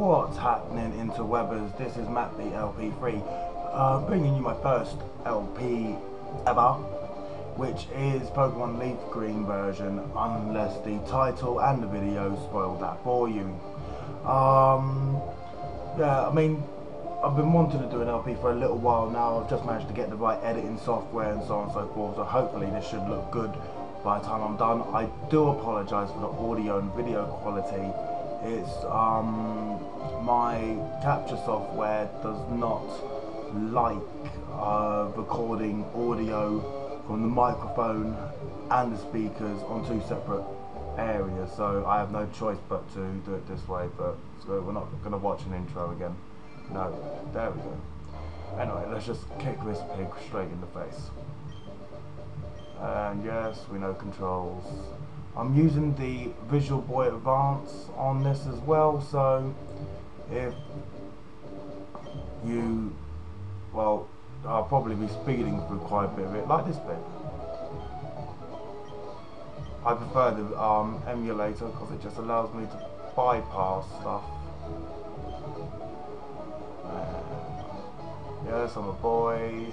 What's happening, interwebbers? This is Matt the LP3, bringing you my first LP ever, which is Pokemon Leaf Green version, unless the title and the video spoiled that for you. Yeah, I mean, I've been wanting to do an LP for a little while now. I've just managed to get the right editing software and so on and so forth, so hopefully this should look good by the time I'm done. I do apologise for the audio and video quality. It's my capture software does not like recording audio from the microphone and the speakers on two separate areas, so I have no choice but to do it this way. But so we're not going to watch an intro again. No, there we go. Anyway, let's just kick this pig straight in the face. And yes, we know controls. I'm using the Visual Boy Advance on this as well, so if you, well, I'll probably be speeding through quite a bit of it, like this bit. I prefer the emulator because it just allows me to bypass stuff. Yes, I'm a boy.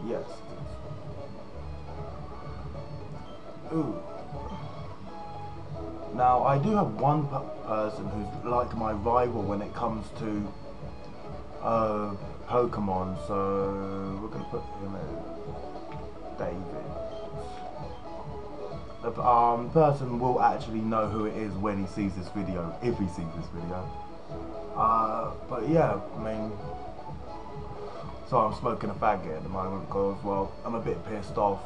Yes. Ooh. Now I do have one person who's like my rival when it comes to Pokemon, so we're gonna put him as David. The person will actually know who it is when he sees this video, if he sees this video. But yeah, I mean, so I'm smoking a faggot at the moment because, well, I'm a bit pissed off.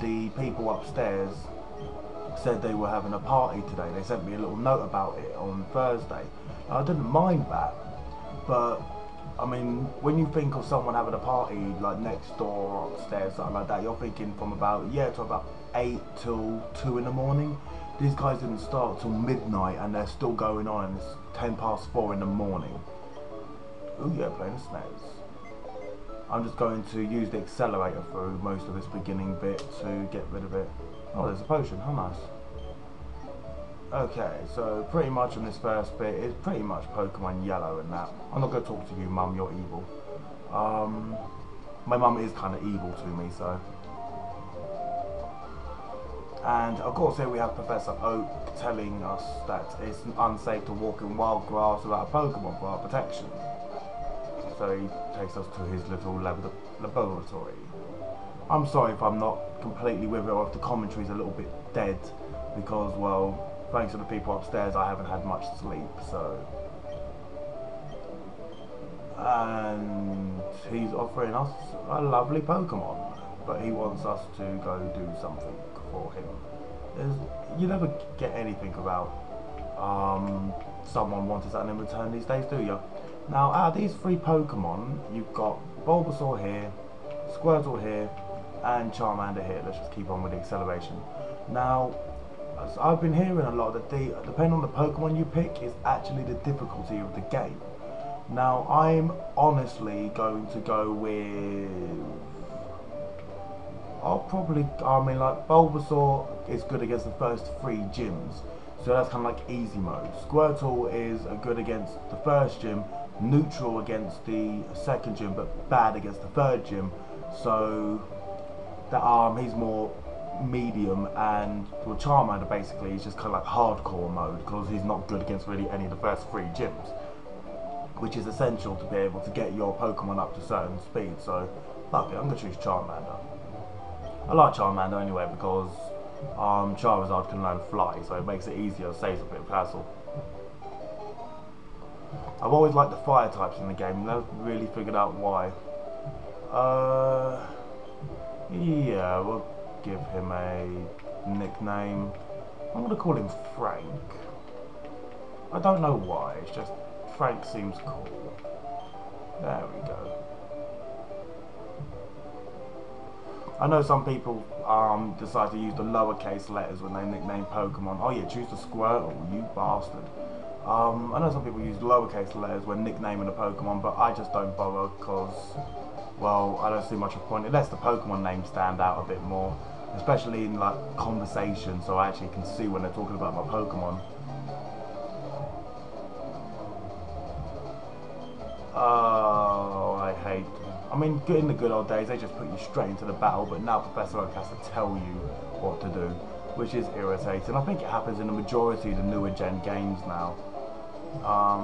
The people upstairs said they were having a party today. They sent me a little note about it on Thursday. I didn't mind that, but I mean, when you think of someone having a party like next door or upstairs, something like that, you're thinking from about, yeah, to about 8 till 2 in the morning. These guys didn't start till midnight and they're still going on, and it's 10 past 4 in the morning. Ooh yeah, playing the snares. I'm just going to use the accelerator through most of this beginning bit to get rid of it. Oh, there's a potion, how nice. Okay, so pretty much in this first bit, it's pretty much Pokemon Yellow and that. I'm not going to talk to you, Mum, you're evil. My mum is kind of evil to me, so. And of course here we have Professor Oak telling us that it's unsafe to walk in wild grass without a Pokemon for our protection. So he takes us to his little laboratory. I'm sorry if I'm not completely with it or if the commentary's a little bit dead, because, well, thanks to the people upstairs I haven't had much sleep, so. And he's offering us a lovely Pokemon, but he wants us to go do something for him. You never get anything about someone wanting something in return these days, do you? Now, out of these 3 Pokemon, you've got Bulbasaur here, Squirtle here, and Charmander here. Let's just keep on with the acceleration. Now, as I've been hearing a lot that depending on the Pokemon you pick is actually the difficulty of the game. Now, I'm honestly going to go with, I mean, like, Bulbasaur is good against the first 3 gyms, so that's kind of like easy mode. Squirtle is good against the first gym, neutral against the second gym, but bad against the third gym. So that he's more medium, and well, Charmander basically is just kind of like hardcore mode because he's not good against really any of the first 3 gyms, which is essential to be able to get your Pokemon up to certain speed. So fuck it, I'm gonna choose Charmander. I like Charmander anyway because Charizard can learn Fly, so it makes it easier, saves a bit of hassle. I've always liked the fire types in the game, never really figured out why. Yeah, we'll give him a nickname. I'm gonna call him Frank. I don't know why, it's just Frank seems cool. There we go. I know some people decide to use the lowercase letters when they nickname Pokemon. Oh yeah, choose the Squirtle, you bastard. I know some people use lowercase letters when nicknaming a Pokemon, but I just don't bother because well, I don't see much of a point. It lets the Pokemon names stand out a bit more, especially in like conversation, so I actually can see when they're talking about my Pokemon. Oh, I hate. I mean, in the good old days, they just put you straight into the battle, but now Professor Oak has to tell you what to do, which is irritating. I think it happens in the majority of the newer gen games now.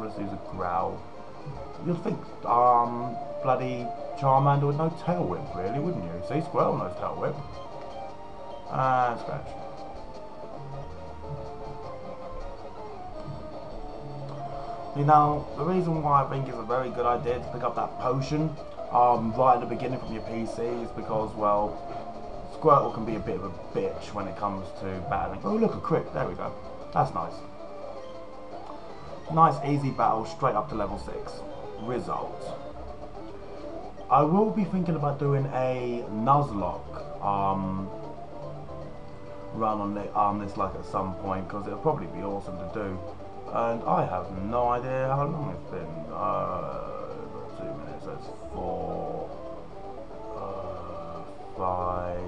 Let's use a Growl. You'd think, bloody Charmander would know Tail Whip, really, wouldn't you? See, Squirrel knows Tail Whip. And Scratch. You know, the reason why I think it's a very good idea to pick up that potion right at the beginning from your PC is because, well, Squirtle can be a bit of a bitch when it comes to battling. Oh, look, a crit. There we go. That's nice. Nice, easy battle, straight up to level 6. Result. I will be thinking about doing a Nuzlocke run on this like at some point, because it'll probably be awesome to do. And I have no idea how long it's been. 2 minutes, that's 4, 5,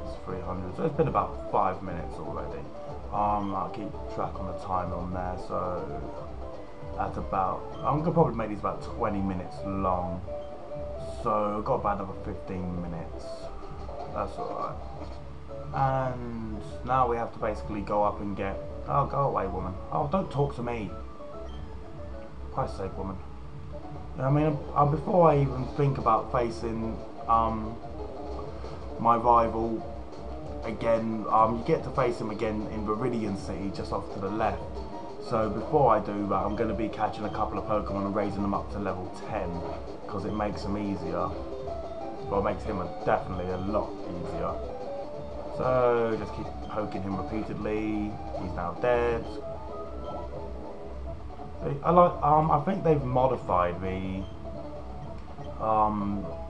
it's 300. So it's been about 5 minutes already. I'll keep track on the time on there, so that's about, I'm gonna probably make these about 20 minutes long. So I've got about another 15 minutes. That's alright. And now we have to basically go up and get, oh, go away, woman. Oh, don't talk to me. Christ's sake, woman. I mean, before I even think about facing my rival again, you get to face him again in Viridian City, just off to the left. So before I do that, I'm going to be catching a couple of Pokemon and raising them up to level 10, because it makes them easier. Well, it makes him definitely a lot easier. So just keep poking him repeatedly. He's now dead. I think they've modified the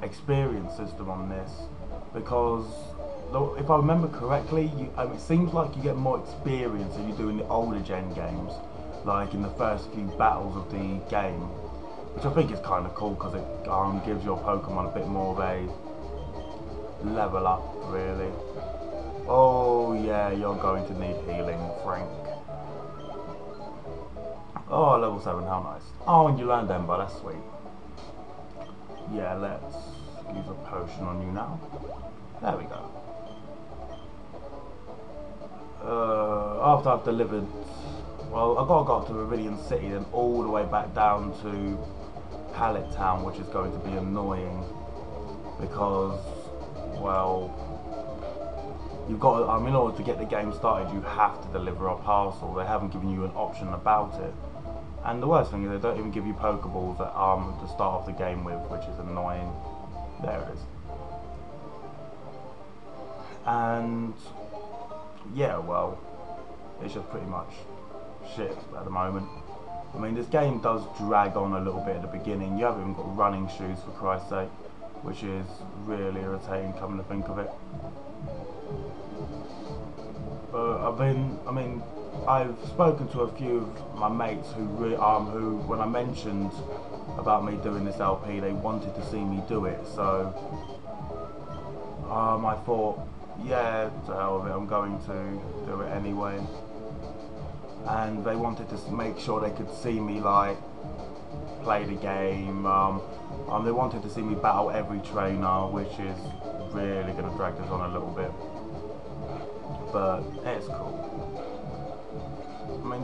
experience system on this, because if I remember correctly, it seems like you get more experience if you do in the older gen games, like in the first few battles of the game, which I think is kind of cool because it gives your Pokemon a bit more of a level up, really. Oh yeah, you're going to need healing, Frank. Oh, level 7, how nice. Oh, and you learned Ember, that's sweet. Yeah, let's use a potion on you now. There we go. After I've delivered, well, I've got to go up to Viridian City, then all the way back down to Pallet Town, which is going to be annoying because, well, you've got to, in order to get the game started, you have to deliver a parcel. They haven't given you an option about it. And the worst thing is they don't even give you Pokeballs to start off the game with, which is annoying. There it is. And yeah, well, it's just pretty much shit at the moment. I mean, this game does drag on a little bit at the beginning. You haven't even got running shoes, for Christ's sake, which is really irritating, coming to think of it. I've spoken to a few of my mates who when I mentioned about me doing this LP, they wanted to see me do it. So I thought, yeah, to hell with it, I'm going to do it anyway. And they wanted to make sure they could see me like play the game. They wanted to see me battle every trainer, which is really going to drag this on a little bit. But it's cool. I mean,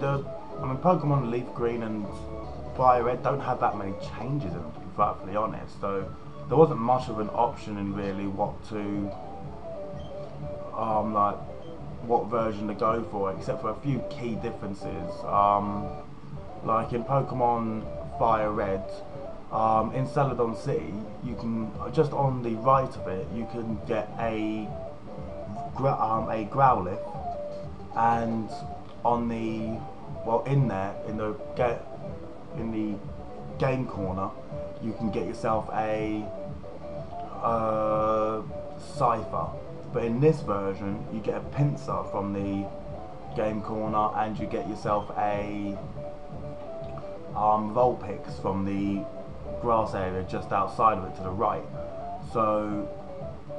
Pokemon Leaf Green and Fire Red don't have that many changes in them, to be perfectly honest. So there wasn't much of an option in really what version to go for, except for a few key differences. Like in Pokemon Fire Red, in Celadon City, you can, just on the right of it, you can get a Growlithe, and on the, well, in the game corner, you can get yourself a Cypher. But in this version, you get a Pinsir from the game corner, and you get yourself a Vulpix from the grass area just outside of it to the right. So,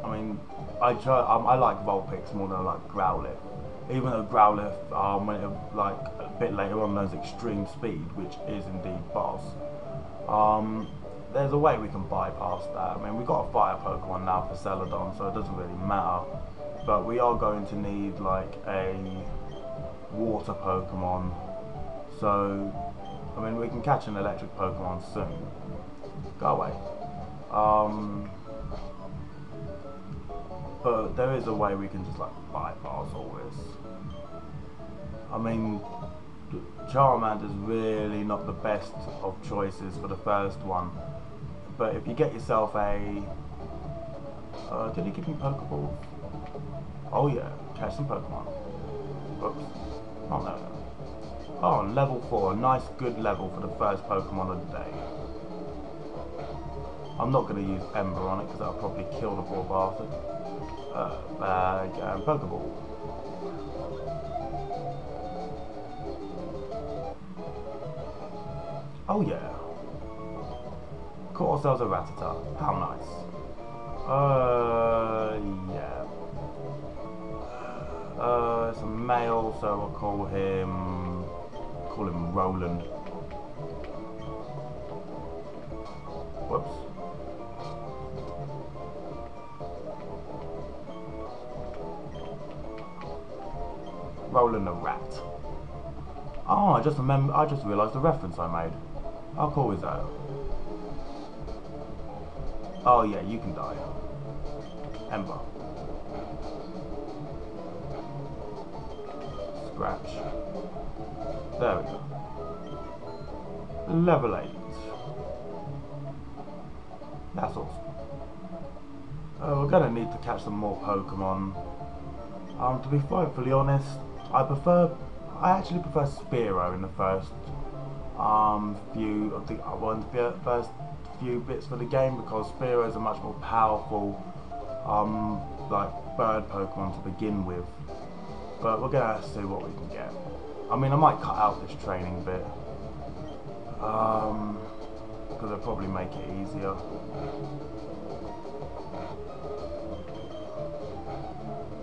I mean, I like Vulpix more than I like Growlithe. Even though Growlithe, when it like a bit later on knows extreme speed, which is indeed boss. There's a way we can bypass that. I mean, we've got a fire Pokemon now for Celadon, so it doesn't really matter. But we are going to need like a water Pokemon. So, I mean, we can catch an electric Pokemon soon. Go away. But there is a way we can just like bypass all this. I mean, Charmander's really not the best of choices for the first one. But if you get yourself a... did he give me Pokeballs? Oh yeah, catch some Pokemon. Whoops. Oh no. Oh, level 4. A nice good level for the first Pokemon of the day. I'm not going to use Ember on it because that'll probably kill the poor bastard. Bag and Pokeball. Oh yeah. Caught ourselves a Rattata. How nice. Yeah. It's a male, so I'll call him Roland. Whoops. Roland the rat. Oh, I just realised the reference I made. How cool is that? Oh yeah, you can die. Ember. Scratch. There we go. Level 8. That's awesome. We're gonna need to catch some more Pokemon. To be fully honest, I actually prefer Spearow in the first first few bits for the game, because Spearow is a much more powerful like bird Pokemon to begin with. But we're gonna have to see what we can get. I mean, I might cut out this training bit because it'll probably make it easier.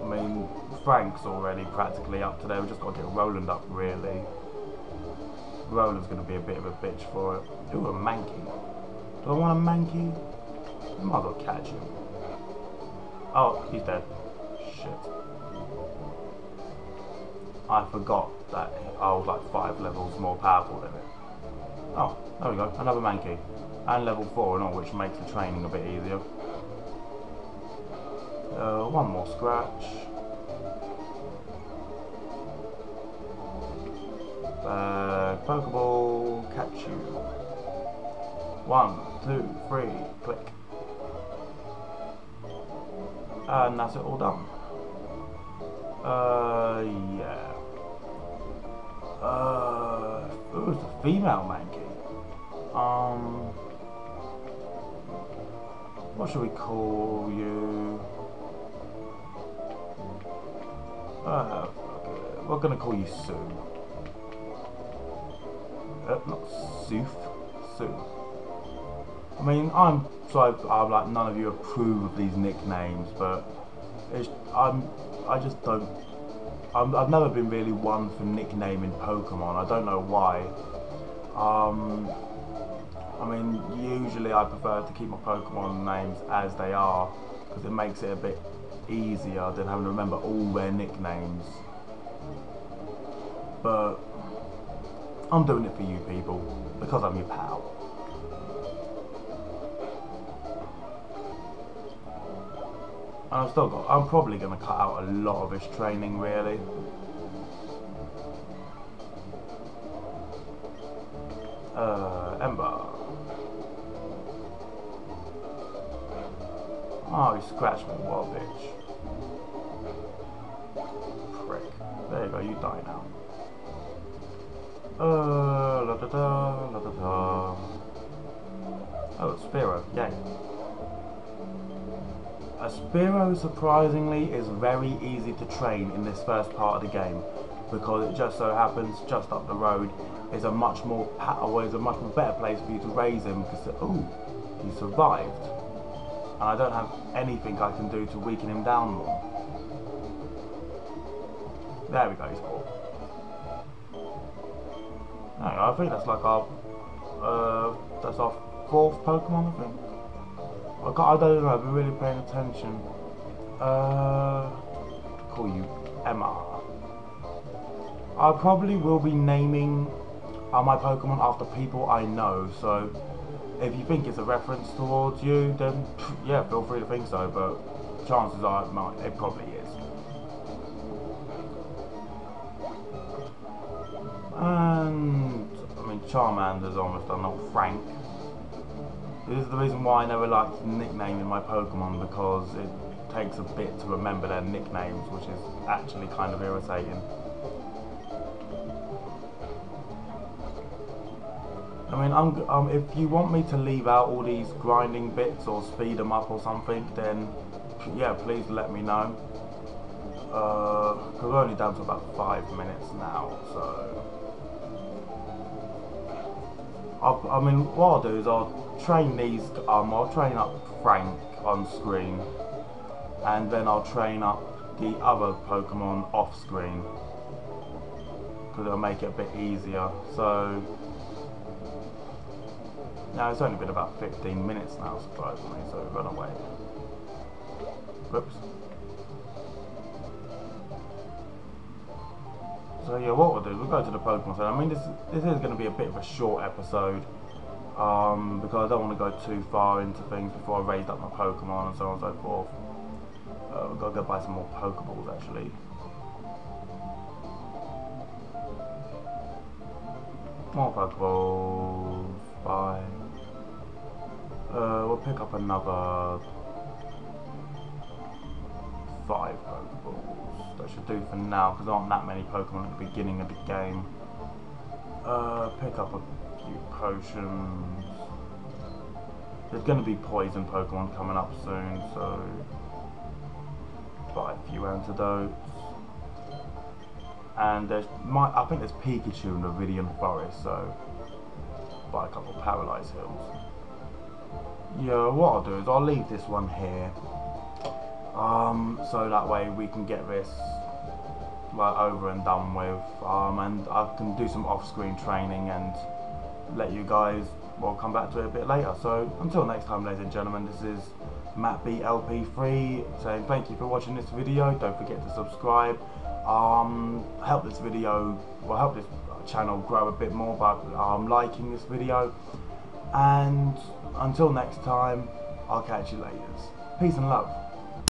I mean, Frank's already practically up today. We've just got to get Roland up, really. Roland's going to be a bit of a bitch for it. Ooh, a Mankey. Do I want a Mankey? I might as well catch him. Oh, he's dead. Shit. I forgot that I was like 5 levels more powerful than it. Oh, there we go. Another Mankey. And level 4 and all, which makes the training a bit easier. One more scratch. Pokeball, catch you. 1, 2, 3, click. And that's it all done. Yeah. Ooh, it's a female Mankey. What should we call you? Okay. We're gonna call you Sue. Not Sooth. Sue. I mean, I'm like none of you approve of these nicknames, but I just don't. I've never been really one for nicknaming Pokemon. I don't know why. I mean, usually I prefer to keep my Pokemon names as they are, because it makes it a bit easier than having to remember all their nicknames. But I'm doing it for you people, because I'm your pal. And I'm probably going to cut out a lot of this training, really. Ember. Oh, he scratched me, what a bitch. Prick. There you go, you die now. La da da, la da da. Oh, it's Spearow, yay. A Spearow, surprisingly, is very easy to train in this first part of the game, because it just so happens just up the road is a much better place for you to raise him, because ooh, he survived. and I don't have anything I can do to weaken him down more. There we go, he's caught. No, I think that's like our fourth Pokemon, I think. I don't know, I've been really paying attention. Call you Emma. I probably will be naming my Pokemon after people I know, so if you think it's a reference towards you, then yeah, feel free to think so, but chances are it probably is. And I mean, Charmander's almost done, not Frank. This is the reason why I never liked nicknaming my Pokemon, because it takes a bit to remember their nicknames, which is actually kind of irritating. I mean, if you want me to leave out all these grinding bits or speed them up or something, then yeah, please let me know. Because we're only down to about 5 minutes now, so I mean, what I'll do is I'll train these. I'll train up Frank on screen, and then I'll train up the other Pokemon off screen, because it'll make it a bit easier. So now it's only been about 15 minutes now, surprisingly, so run away. Whoops. So yeah, what we'll do is we'll go to the Pokemon Center. I mean, this is going to be a bit of a short episode, because I don't want to go too far into things before I raised up my Pokemon and so on and so forth. We've got to go buy some more Pokeballs, actually. More Pokeballs. Bye. We'll pick up another 5 Pokeballs. That should do for now, because there aren't that many Pokemon at the beginning of the game. Pick up a few potions. There's going to be poison Pokemon coming up soon, so buy a few antidotes. And I think there's Pikachu in the Viridian Forest, so buy a couple of Paralyzed Hills. Yeah, what I'll do is I'll leave this one here. So that way we can get this like over and done with, and I can do some off-screen training and let you guys, well, come back to it a bit later. So until next time, ladies and gentlemen, this is Matt BLP3 saying thank you for watching this video. Don't forget to subscribe. Help this video, well, help this channel grow a bit more by liking this video. And until next time, I'll catch you later. Peace and love.